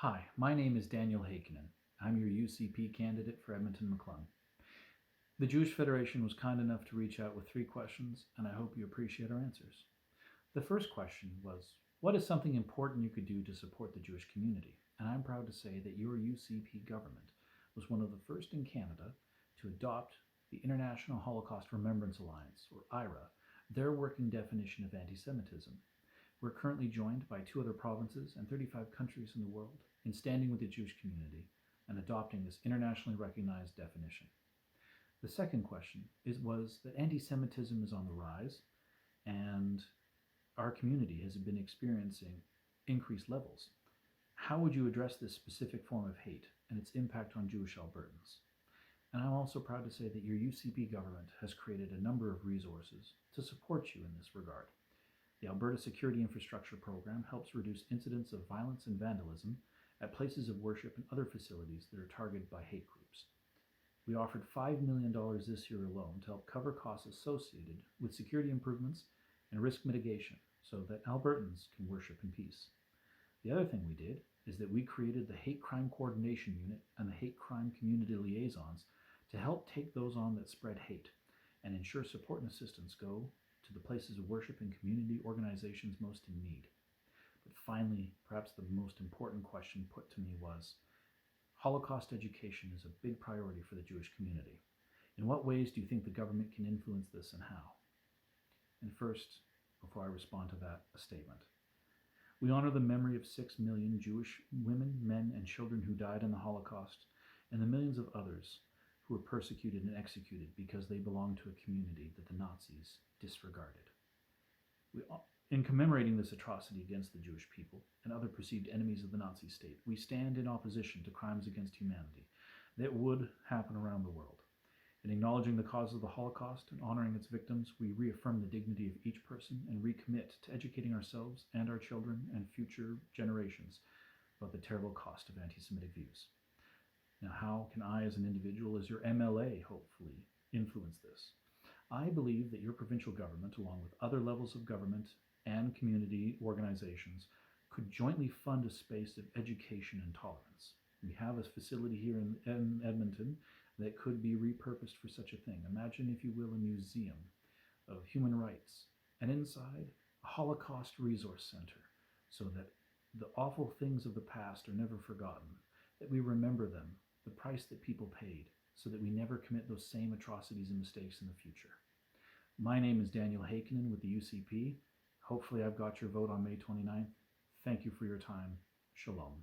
Hi, my name is Daniel Heikkinen. I'm your UCP candidate for Edmonton-McClung. The Jewish Federation was kind enough to reach out with 3 questions, and I hope you appreciate our answers. The first question was, what is something important you could do to support the Jewish community? And I'm proud to say that your UCP government was one of the first in Canada to adopt the International Holocaust Remembrance Alliance, or IRA, their working definition of anti-Semitism. We're currently joined by 2 other provinces and 35 countries in the world in standing with the Jewish community and adopting this internationally recognized definition. The second question was that anti-Semitism is on the rise, and our community has been experiencing increased levels. How would you address this specific form of hate and its impact on Jewish Albertans? And I'm also proud to say that your UCP government has created a number of resources to support you in this regard. The Alberta Security Infrastructure Program helps reduce incidents of violence and vandalism at places of worship and other facilities that are targeted by hate groups. We offered $5 million this year alone to help cover costs associated with security improvements and risk mitigation so that Albertans can worship in peace. The other thing we did is that we created the Hate Crime Coordination Unit and the Hate Crime Community Liaisons to help take those on that spread hate and ensure support and assistance go to the places of worship and community organizations most in need. But finally, perhaps the most important question put to me was, Holocaust education is a big priority for the Jewish community. In what ways do you think the government can influence this, and how? And first, before I respond to that, a statement. We honor the memory of 6 million Jewish women, men, and children who died in the Holocaust, and the millions of others who were persecuted and executed because they belonged to a community that the Nazis disregarded. In commemorating this atrocity against the Jewish people and other perceived enemies of the Nazi state, we stand in opposition to crimes against humanity that would happen around the world. In acknowledging the cause of the Holocaust and honoring its victims, we reaffirm the dignity of each person and recommit to educating ourselves and our children and future generations about the terrible cost of anti-Semitic views. Now, how can I, as an individual, as your MLA, hopefully, influence this? I believe that your provincial government, along with other levels of government and community organizations, could jointly fund a space of education and tolerance. We have a facility here in Edmonton that could be repurposed for such a thing. Imagine, if you will, a museum of human rights, and inside, a Holocaust resource center, so that the awful things of the past are never forgotten, that we remember them, the price that people paid, so that we never commit those same atrocities and mistakes in the future. My name is Daniel Heikkinen with the UCP. Hopefully I've got your vote on May 29th. Thank you for your time. Shalom.